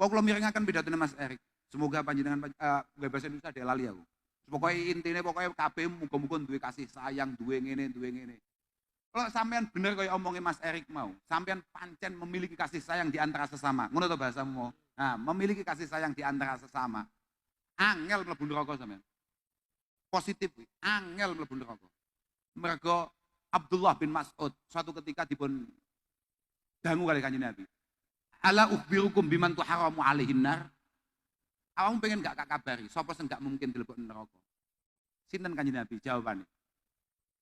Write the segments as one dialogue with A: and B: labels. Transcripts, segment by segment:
A: Kula mirengaken pidatone Mas Erik. Semoga panjenengan bahasa Indonesia ada lali aku. Pokoknya intinya pokoknya kabeh muga-muga duwe kasih sayang, duwe ngene, duwe ngene. Kalau sampean bener kaya omongnya Mas Erik mau, sampean pancen memiliki kasih sayang di antara sesama. Ngono to bahasamu. Nah, memiliki kasih sayang di antara sesama. Angel mlebu neraka sampean. Positif kuwi, angel mlebu neraka. Mergo Abdullah bin Mas'ud suatu ketika dipun dangu kali Kanjeng Nabi. Ala ukhbirukum biman tuharamu alaihin nar. Awakmu pengen gak kabari, sapa sing gak mungkin dilebok neraka. Sinten Kanjeng Nabi jawabane?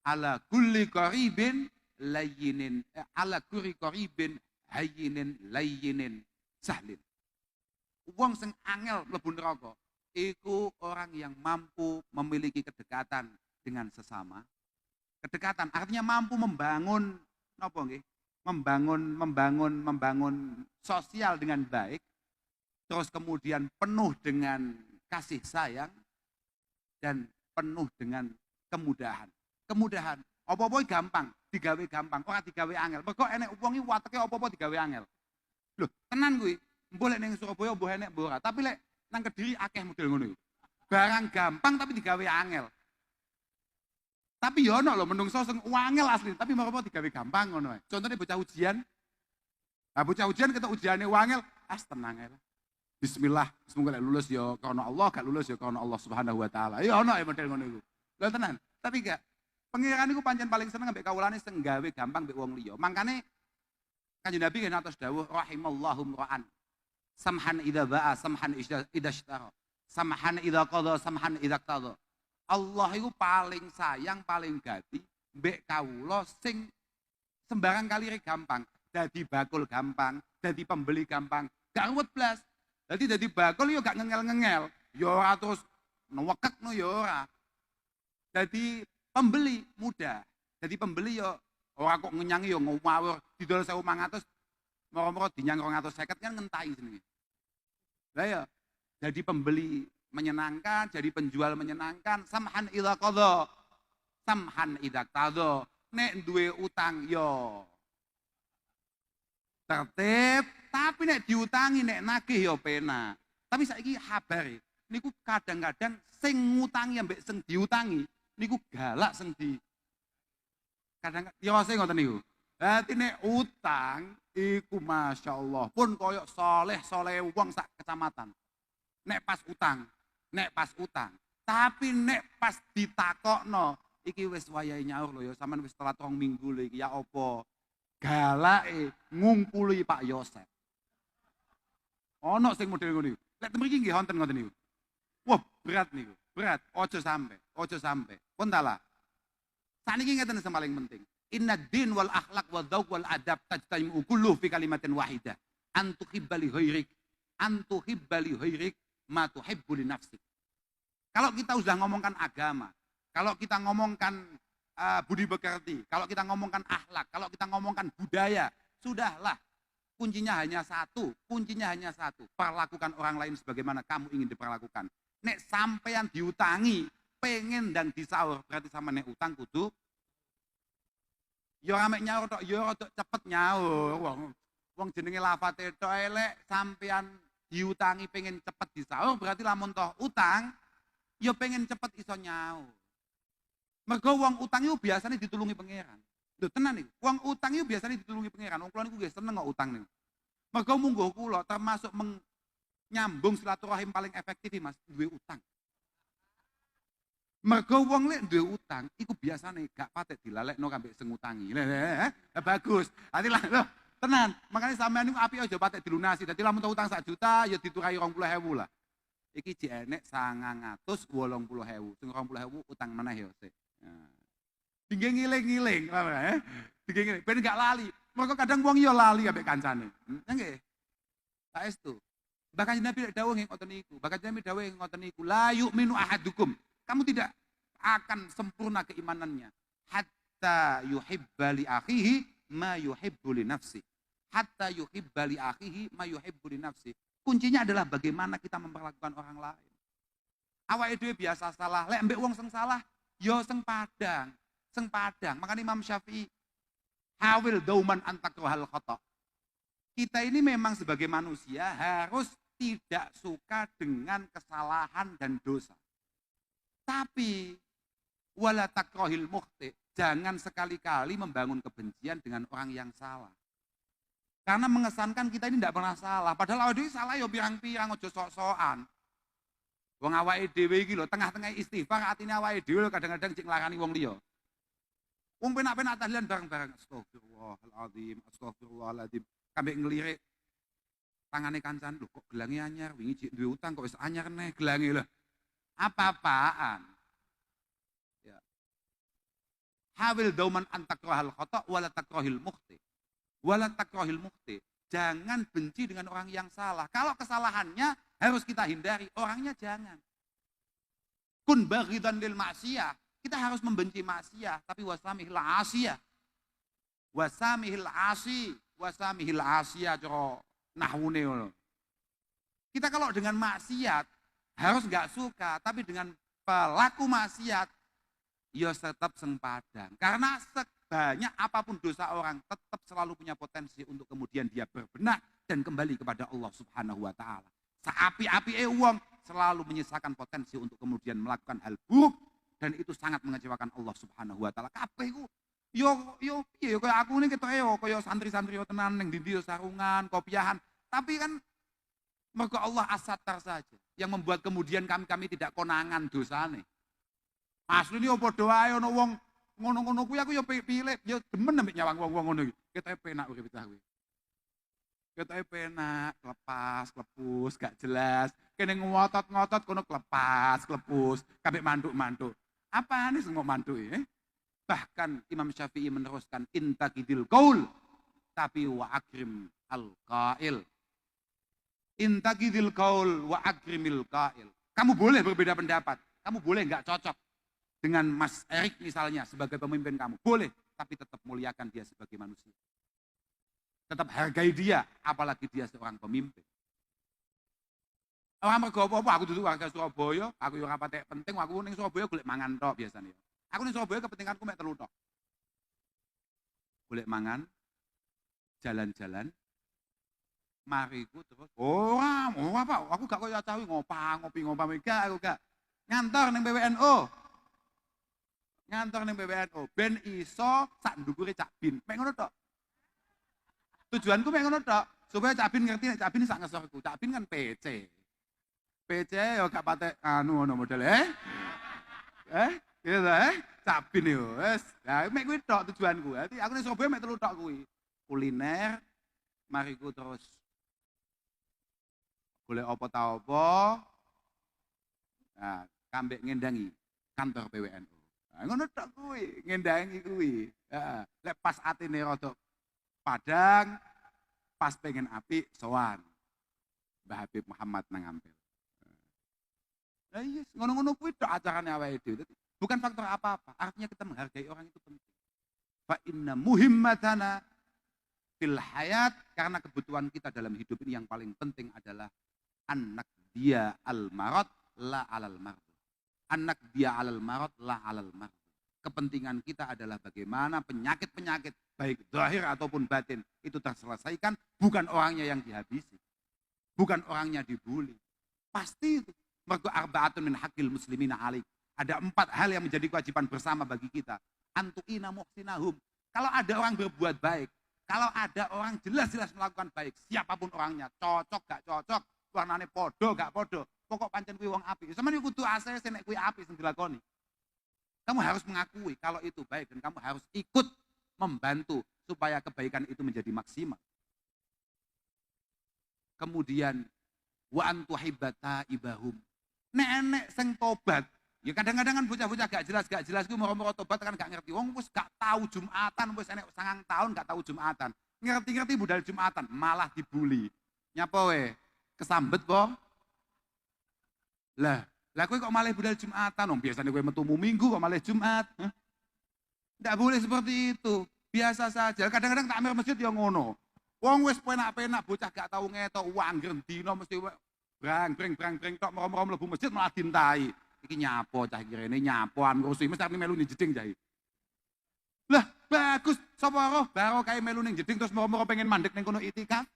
A: Ala kulli qaribin layyinin, ala kulli qaribin hayyinin layyinin sahlin. Wong sing angel mlebu neraka iku orang yang mampu memiliki kedekatan dengan sesama. Kedekatan artinya mampu membangun napa nggih? Membangun sosial dengan baik, terus kemudian penuh dengan kasih sayang dan penuh dengan kemudahan. Kemudahan, apa-apa gampang, digawe gampang, ora digawe angel. Mergo enek wong iki wateke apa-apa digawe angel. Lho, tenan kuwi. Mbok lek ning Surabaya mbok enek mbok ora, tapi lek nang Kediri akeh model ngono iki. Barang gampang tapi digawe angel. Tapi ya ono lho menungso sing angel asli, tapi apa digawe gampang ngono ae. Contone bocah ujian. Nah, bocah ujian ketok ujiane angel, tenang ae. Bismillah, semoga lek lulus ya karena Allah, gak lulus ya karena Allah Subhanahu wa taala. Ya ono ae model ngono iku. Lho tenan, tapi gak pengiran iku pancen paling seneng ambek kawulane sing gawe gampang mbek wong liya. Mangkane Kanjeng Nabi kan atus dawuh rahimallahu ra'an. Samhan idza ba'a, samhan idza ishtara. Samhan idza qada, samhan idza qada. Allah itu paling sayang, paling gati mbek kawula sing sembarang kali gampang. Dadi bakul gampang, dadi pembeli gampang, gak ruwet blas. Dadi bakul yo gak ngengel-ngengel. Yo ora terus newekekno yo ora. Dadi pembeli mudah. Jadi pembeli yo ora kok ngenyangi yo ngawur didol 1.500 moro-moro dinyang 250 kan ngentahi jenenge. Lah ya, jadi pembeli menyenangkan, jadi penjual menyenangkan, samhan idza qadha, samhan idza qadha. Nek duwe utang yo tertib, tapi nek diutangi nek nagih yo penak. Tapi saiki habare niku kadang-kadang sing ngutangi ambek sing diutangi niku galak sing di kadang yose ngoten niku. Dadi nek utang iku masyaallah pun koyok soleh wong sak kecamatan. Nek pas utang. Tapi nek pas ditakokno iki wis wayahe nyaur lho ya sampean wis telat 2 minggu lho iki ya apa? Galake ngumpuli Pak Yosep. Ono sing model ngono niku. Lek mriki nggih wonten ngoten niku. Wah, berat niku. Berat, ojo sampai. Pun tala. Saniki ngeten sing paling penting. Inna din wal akhlak wal dzauq wal adab tajtaimu kullu fi kalimatin wahidah. Antuhibbali ghairik ma tuhibbu li nafsik. Kalau kita sudah ngomongkan agama, kalau kita ngomongkan budi pekerti, kalau kita ngomongkan akhlak, kalau kita ngomongkan budaya, sudahlah. Kuncinya hanya satu. Perlakukan orang lain sebagaimana kamu ingin diperlakukan. Nek sampean diutangi, pengen dan disaur, berarti sama nek utang kudu ya ame nyaur tok, ya rada cepet nyaur. Wong jenenge lafate tok elek, sampean diutangi pengen cepet disaur, berarti lamun toh utang, ya pengen cepet iso nyaur. Mergo wong utang itu biasanya ditulungi pangeran. Lho tenan iki, wong utang itu biasanya ditulungi pangeran. Wong kula niku nggih seneng kok utang niku. Mergo munggo kula termasuk nyambung silaturahim paling efektif Mas, duwe utang. Mergo wong lek duwe utang iku biasane gak patek dilalekno kambek sing ngutangi. Bagus. Ati lah lho, tenan. Makanya sampean niku apik aja patek dilunasi. Dadi lamun utang 1 juta ya diturai 20.000 lah. Iki jek enek 980.000. Sing 20.000 utang meneh ya sik. Tinggi ngiling-ngiling, tinggi ngiling. Ben gak lali. Mergo kadang wong ya lali ambek kancane. Nggih. Saestu. Bahkan Nabi dawuh ngoten niku. La yu'minu ahadukum. Kamu tidak akan sempurna keimanannya. Hatta yuhibba li akhihi ma yuhibbu li nafsi. Hatta yuhibba li akhihi ma yuhibbu li nafsi. Kuncinya adalah bagaimana kita memperlakukan orang lain. Awake dhewe biasa salah, lek mbek wong sing salah, yo sing padang. Makanya Imam Syafi'i hawil dauman antakrohal khata. Kita ini memang sebagai manusia harus tidak suka dengan kesalahan dan dosa. Tapi wala takrahil mukhti, jangan sekali-kali membangun kebencian dengan orang yang salah. Karena mengesankan kita ini tidak pernah salah. Padahal awake dhewe salah ya pirang-pirang, aja sok-sokan. Wong awake dhewe iki lho tengah-tengah istighfar atine awake dhewe kadang-kadang cek nglarani wong liya. Wong penak-penak tahlilan bareng-bareng astagfirullahaladzim, astagfirullahaladzim. Kabeh ngelirik tangane kancan lho kok gelange anyar, wingi jek duwe utang kok wis anyar neh gelange lho. Apa-apaan. Ya. Hawil dauman antakrahal khata wala takrahil mukhti. Wala takrahil mukhti. Jangan benci dengan orang yang salah. Kalau kesalahannya harus kita hindari, orangnya jangan. Kun baghidan lil ma'siyah. Kita harus membenci maksiat, tapi wasamihil asiyah. Wasamihil asi, wasamihil asiyah cara nahwune ngono. Kita kalau dengan maksiat harus enggak suka, tapi dengan pelaku maksiat ya tetap sempadan. Karena sebanyak apapun dosa orang tetap selalu punya potensi untuk kemudian dia berbenah dan kembali kepada Allah Subhanahu wa taala. Saapi-api wong selalu menyisakan potensi untuk kemudian melakukan hal buruk dan itu sangat mengecewakan Allah Subhanahu wa taala. Kabeh iku yo piye kaya aku ini ketoke yo kaya santri-santri yo tenan ning ndi sarungan, kopiahan. Tapi kan mergo Allah as-Sattar saja yang membuat kemudian kami tidak konangan dosane. Asline yo padha wae ana wong ngono-ngono kuwi aku yo pilih yo demen ambek nyawang wong-wong ngono iki. Ketoke penak urip kuwi. Ketoke penak, klepas, klepus, gak jelas. Kene ngotot-ngotot kono klepas, klepus, kabeh mantuk-mantuk. Apaan sih ngomong mantuk ya? Bahkan Imam Syafi'i meneruskan intakidil qaul tapi wa akrim al-qail. Intakidil qaul wa akrimil qail. Kamu boleh berbeda pendapat. Kamu boleh enggak cocok dengan Mas Erik misalnya sebagai pemimpin kamu. Boleh, tapi tetap muliakan dia sebagai manusia. Tetap hargai dia, apalagi dia seorang pemimpin. Orang mergo apa aku duduk warga Surabaya, aku yo ora patek penting, aku ning Surabaya golek mangan tok biasanya. Aku ning Surabaya kepentinganku mek telu tok. Golek mangan, jalan-jalan, mariku terus ora Pak, aku gak koyo cawi ngopi mega aku gak. Ngantor ning PWNU. Ngantor ning PWNU ben iso sak ndukure Cak Bin. Mek ngono tok. Tujuanku mek ngono tok, supaya Cak Bin ngerti nek Cak Bin sak ngesorku. Cak Bin kan PC. PC yo gak patek anu ngono model gitu Cak Bin yo wis. Lah mek kuwi tok tujuanku. Dadi aku ning Surabaya mek telu tok kuwi. Kuliner, mariku terus golek apa ta apa. Nah, kambek ngendangi kantor PWNU. Nah, ngono tok kuwi, ngendangi kuwi. Heeh. Lek pas atine rada padang, pas pengen apik sowan. Mbah Habib Muhammad nang Ampel. Nah, yes, ngono-ngono kuwi tok acarane awake dhewe. Bukan faktor apa-apa, artinya kita menghargai orang itu penting. Fa inna muhimmatana fil hayat, karena kebutuhan kita dalam hidup ini yang paling penting adalah anak dia al-marad la alal marad. Anak dia alal marad la alal marad. Kepentingan kita adalah bagaimana penyakit-penyakit baik zahir ataupun batin itu terselesaikan, bukan orangnya yang dihabisi. Bukan orangnya dibuli. Pasti itu. Mergo arba'atun min haqqil muslimina alaik. Ada 4 hal yang menjadi kewajiban bersama bagi kita. Antuqina muhsinahum. Kalau ada orang berbuat baik, kalau ada orang jelas-jelas melakukan baik, siapapun orangnya, cocok gak cocok, warnane podo gak podo, pokok pancen kuwi wong apik. Sampeyan kudu asese nek kuwi apik sing dilakoni. Kamu harus mengakui kalau itu baik dan kamu harus ikut membantu supaya kebaikan itu menjadi maksimal. Kemudian wa antuhibbata ibahum. Nek sing tobat, ya kadang-kadang kan bocah-bocah gak jelas ku moro-moro tobat kan gak ngerti. Wong wis gak tahu Jumatan, wis enek 9 tahun gak tahu Jumatan. Ngerti-ngerti budal Jumatan, malah dibully. Nyapa we? Kesambet po? Lah kowe kok malah budal Jumatan? Wong biasanya kowe metumu Minggu kok malah Jumat. Ndak boleh seperti itu. Biasa saja. Kadang-kadang takmir masjid ya ngono. Wong wis penak-penak bocah gak tahu ngetok wangger dino mesti brang tok moro-moro mlebu masjid malah dintai. Iki nyapo cah iki rene nyapoan kursi mesti arep melu ning jeding cah iki. Lah bagus sapa roh baro kae melu ning jeding terus moro-moro pengen mandek ning kono itikaf.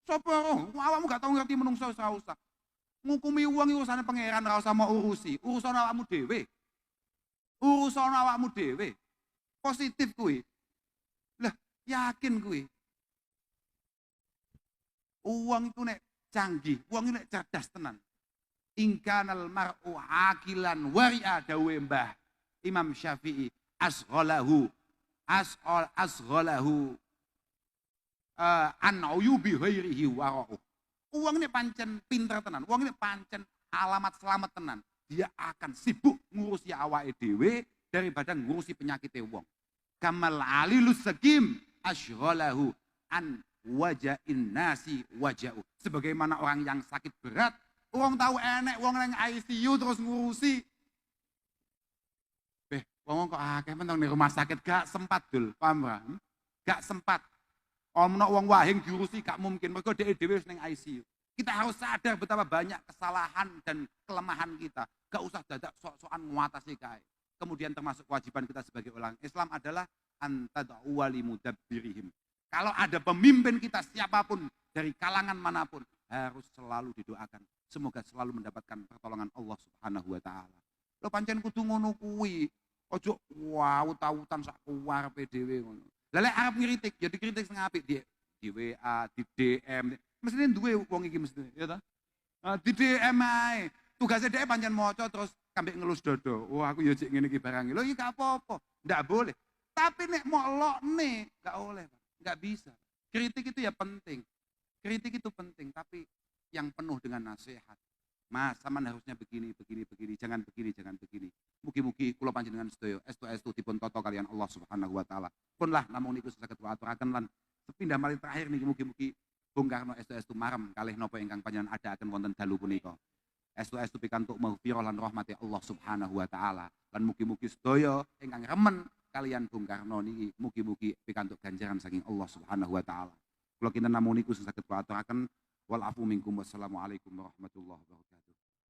A: Sapa roh, awakmu gak tau ngerti menungso ora usah. Ngukumi wong iki urusane pangeran ora usah mau urusi, urusan awakmu dhewe. Urusan awakmu dhewe. Positif kuwi. Lah, yakin kuwi. Uang itu nek canggih, uang itu nek cerdas tenan. Ingkanal mar'u akilan wari'a dawe Mbah Imam Syafi'i asghalahu an uyubi ghairihi wara'u. Uang ini pancen pinter tenan, uang ini pancen alamat selamat tenan. Dia akan sibuk ngurusi awake dhewe daripada ngurusi penyakit wong. Kamal alilus sakim asghalahu an wajain nasi wajau. Sebagaimana orang yang sakit berat, orang tahu enek wong nang ICU terus ngurusi. Wong kok akeh men di rumah sakit gak sempat dul, paham ora? Gak sempat. Ono wong wahing diurusi gak mungkin, mergo dhek dhewe wis ning ICU. Kita harus sadar betapa banyak kesalahan dan kelemahan kita. Gak usah dadak sok-sokan nguatasi kae. Kemudian termasuk kewajiban kita sebagai orang Islam adalah antad'u wali mudabbirihim. Kalau ada pemimpin kita siapapun dari kalangan manapun harus selalu didoakan. Semoga selalu mendapatkan pertolongan Allah Subhanahu wa taala. Lo pancen kudu ngono kuwi. Ojo waut-autan sak kuwarepe dhewe ngono. Lah lek arep ngritik ya dikritik sing apik di WA, di DM. Mestine duwe wong iki mestine, ya ta? Di DM ae. Tugasnya dia pancen maca terus kambek ngelus dodo. Wah, aku ya cek ngene iki barang. Lho iki gak apa-apa. Ndak boleh. Tapi nek molokne gak oleh, Pak. Gak bisa. Kritik itu ya penting. Kritik itu penting, tapi yang penuh dengan nasihat. Mas, saman harusnya begini, jangan begini. Mugi-mugi kula panjenengan sedaya estu dipun tata kalian Allah Subhanahu wa taala. Pun lah namung niku saged aturaken lan sepindah malih terakhir niki mugi-mugi Bung Karno estu marem kalih napa ingkang panjenengan adaaken wonten dalu punika. Estu pikantuk maghfirah lan rahmati Allah Subhanahu wa taala. Lan mugi-mugi sedaya ingkang remen kalian Bung Karno niki mugi-mugi pikantuk ganjaran saking Allah Subhanahu wa taala. Kula kinten namung niku saged aturaken. Wal afu minkum wassalamualaikum warahmatullahi wabarakatuh.